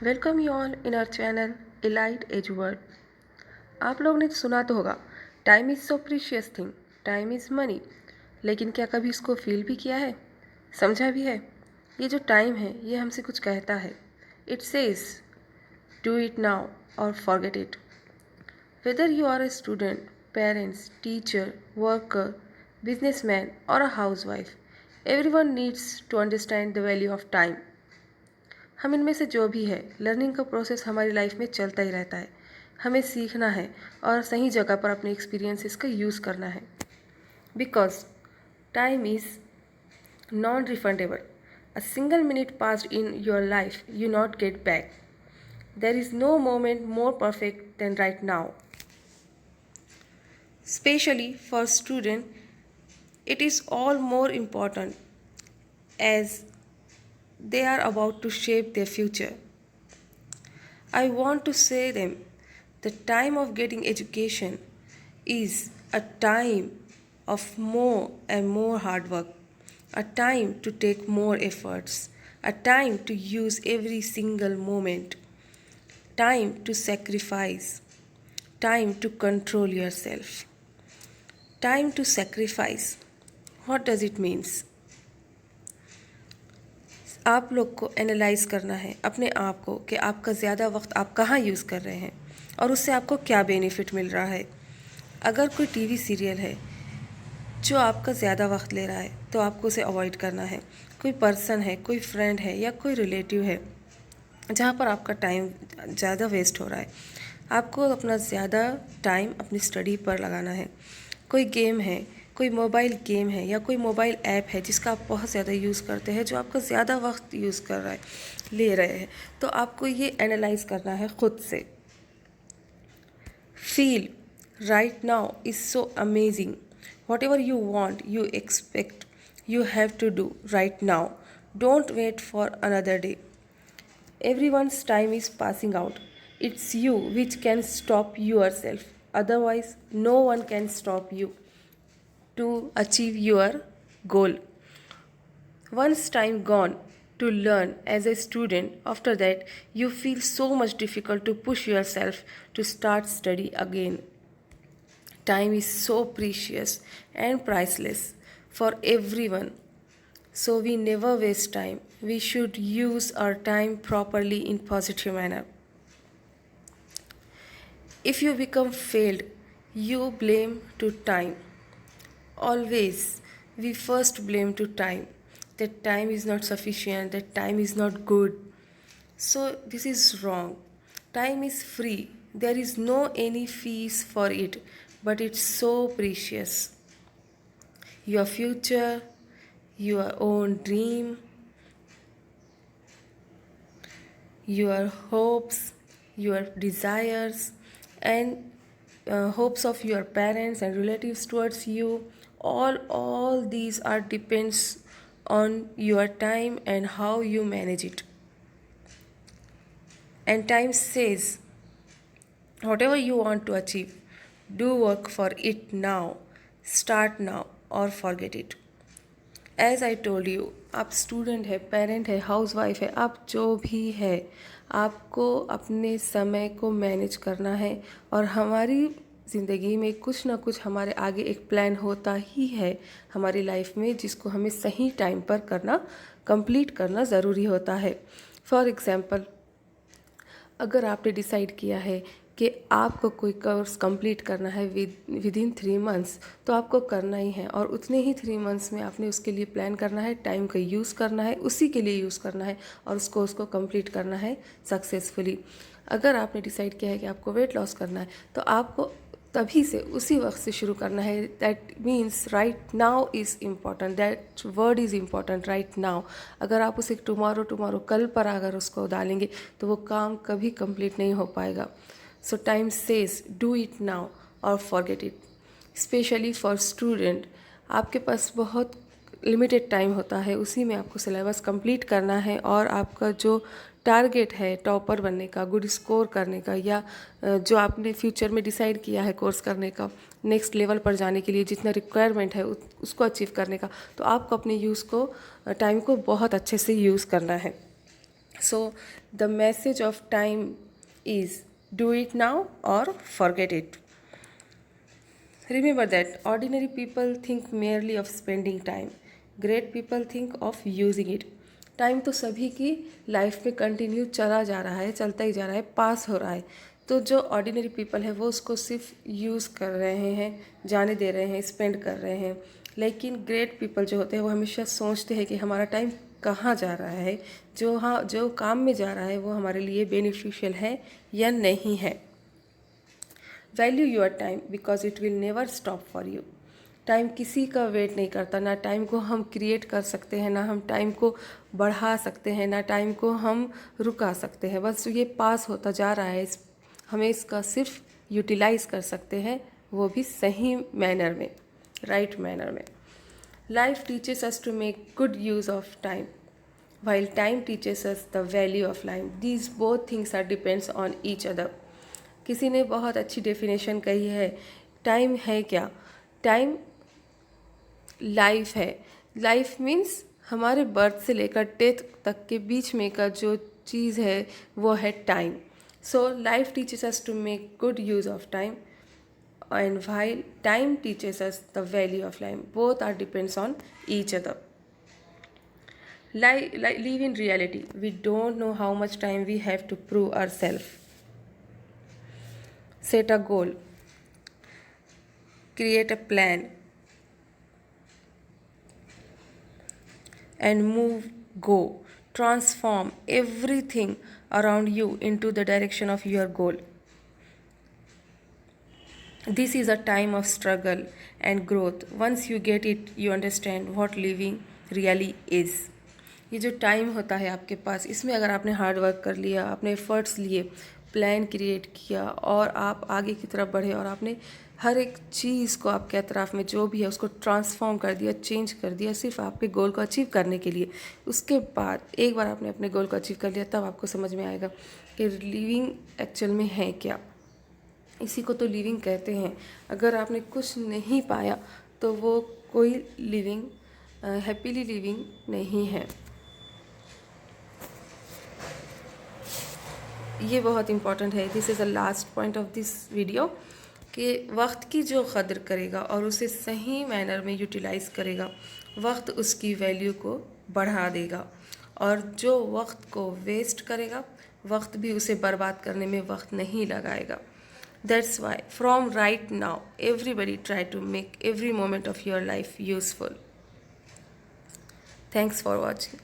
Welcome you all in our channel elite edge word. आप लोग ने सुना तो होगा, time is so precious thing, time is money. लेकिन क्या कभी इसको फील भी किया है, समझा भी है? ये जो टाइम है ये हमसे कुछ कहता है। It says do it now और forget it. Whether you are a student, parents, teacher, worker, businessman और a housewife, everyone needs to understand the value of time. हम इनमें से जो भी है, लर्निंग का प्रोसेस हमारी लाइफ में चलता ही रहता है। हमें सीखना है और सही जगह पर अपने एक्सपीरियंसेस का यूज़ करना है। Because time is non refundable. A single minute passed in your life you not get back. There is no moment more perfect than right now. Especially for students, it is all more important as they are about to shape their future. I want to say them the time of getting education is a time of more and more hard work, a time to take more efforts, a time to use every single moment, time to sacrifice, time to control yourself. Time to sacrifice. What does it means? आप लोग को analyse करना है अपने आप को कि आपका ज़्यादा वक्त आप कहाँ यूज़ कर रहे हैं और उससे आपको क्या बेनिफिट मिल रहा है। अगर कोई टीवी सीरियल है जो आपका ज़्यादा वक्त ले रहा है तो आपको उसे अवॉइड करना है। कोई पर्सन है, कोई फ्रेंड है या कोई रिलेटिव है जहाँ पर आपका टाइम ज़्यादा वेस्ट हो रहा है, आपको अपना ज़्यादा टाइम अपनी स्टडी पर लगाना है। कोई गेम है, कोई मोबाइल गेम है या कोई मोबाइल ऐप है जिसका आप बहुत ज़्यादा यूज़ करते हैं, जो आपका ज़्यादा वक्त यूज़ कर रहा है, ले रहे हैं, तो आपको ये एनालाइज करना है खुद से। Feel right now is so amazing. What ever you want, you expect, you have to do right now. Don't wait for another day. Everyone's time is passing out. It's you which can stop yourself. Otherwise, no one can stop you to achieve your goal. Once time gone to learn as a student, after that you feel so much difficult to push yourself to start study again. Time is so precious and priceless for everyone. So we never waste time. We should use our time properly in positive manner. If you become failed, you blame to time. Always we first blame to time. That time is not sufficient, that time is not good. So this is wrong. Time is free. There is no any fees for it, but it's so precious. Your future, your own dream, your hopes, your desires, and hopes of your parents and relatives towards you, all these are depends on your time and how you manage it. And time says whatever you want to achieve, do work for it now, start now or forget it. As I told you, आप student है, parent है, house wife है, आप जो भी है, आपको अपने समय को मैनेज करना है। और हमारी ज़िंदगी में कुछ ना कुछ हमारे आगे एक प्लान होता ही है हमारी लाइफ में, जिसको हमें सही टाइम पर करना, कंप्लीट करना ज़रूरी होता है। फॉर एग्ज़ाम्पल, अगर आपने डिसाइड किया है कि आपको कोई कोर्स कंप्लीट करना है विद इन 3 मंथ्स, तो आपको करना ही है और उतने ही 3 मंथ्स में आपने उसके लिए प्लान करना है, टाइम का यूज़ करना है, उसी के लिए यूज़ करना है और उसको कंप्लीट करना है सक्सेसफुली। अगर आपने डिसाइड किया है कि आपको वेट लॉस करना है, तो आपको तभी से उसी वक्त से शुरू करना है। That means right now is important, that word is important, right now. अगर आप उसे टुमारो कल पर अगर उसको डालेंगे तो वो काम कभी कंप्लीट नहीं हो पाएगा। So time says do it now और forget it. Specially for student, आपके पास बहुत लिमिटेड टाइम होता है, उसी में आपको सिलेबस कंप्लीट करना है और आपका जो टारगेट है टॉपर बनने का, गुड स्कोर करने का, या जो आपने फ्यूचर में डिसाइड किया है कोर्स करने का, नेक्स्ट लेवल पर जाने के लिए जितना रिक्वायरमेंट है उसको अचीव करने का, तो आपको अपने टाइम को बहुत अच्छे से यूज़ करना है। So the message of time is do it now or forget it. Remember that ordinary people think merely of spending time. Great people think of using it. Time तो सभी की लाइफ में कंटिन्यू चला जा रहा है, चलता ही जा रहा है, पास हो रहा है। तो जो ऑर्डिनरी पीपल है वो उसको सिर्फ यूज़ कर रहे हैं, जाने दे रहे हैं, स्पेंड कर रहे हैं। लेकिन ग्रेट पीपल जो होते हैं वो हमेशा सोचते हैं कि हमारा टाइम कहाँ जा रहा है, जो काम में जा रहा है वो हमारे लिए बेनिफिशियल है या नहीं है। Value your time because it will never stop for you. Time किसी का वेट नहीं करता, ना टाइम को हम क्रिएट कर सकते हैं, ना हम टाइम को बढ़ा सकते हैं, ना टाइम को हम रुका सकते हैं। बस ये पास होता जा रहा है, हमें इसका सिर्फ यूटिलाइज कर सकते हैं, वो भी सही मैनर में, राइट मैनर में। Life teaches us to make good use of time while time teaches us the value of life. These both things are depends on each other. किसी ने बहुत अच्छी डेफिनेशन कही है, टाइम है क्या? टाइम लाइफ है। लाइफ मीन्स हमारे बर्थ से लेकर डेथ तक के बीच में का जो चीज़ है वो है time. So life teaches us to make good use of time and while time teaches us the value of life. Both are depends on each other. Live in reality. We don't know how much time we have to prove ourselves. Set a goal. Create a plan. And move, go. Transform everything around you into the direction of your goal. This is a time of struggle and growth. Once you get it, you understand what living really is. ये जो time होता है आपके पास, इसमें अगर आपने hard work कर लिया, आपने एफर्ट्स लिए, प्लान क्रिएट किया और आप आगे की तरफ बढ़े और आपने हर एक चीज़ को आपके अतराफ़ में जो भी है उसको ट्रांसफॉर्म कर दिया, चेंज कर दिया सिर्फ आपके गोल को अचीव करने के लिए। उसके बाद एक बार आपने अपने गोल को अचीव कर लिया तब आपको समझ में आएगा कि लिविंग एक्चुअल में है क्या। इसी को तो लिविंग कहते हैं। अगर आपने कुछ नहीं पाया तो वो कोई लिविंग, हैप्पीली लिविंग नहीं है। ये बहुत इम्पॉर्टेंट है। This is the last point of this video कि वक्त की जो कदर करेगा और उसे सही मैनर में यूटिलाइज़ करेगा, वक्त उसकी वैल्यू को बढ़ा देगा। और जो वक्त को वेस्ट करेगा, वक्त भी उसे बर्बाद करने में वक्त नहीं लगाएगा। That's why from right now everybody try to make every moment of your life useful. Thanks for watching.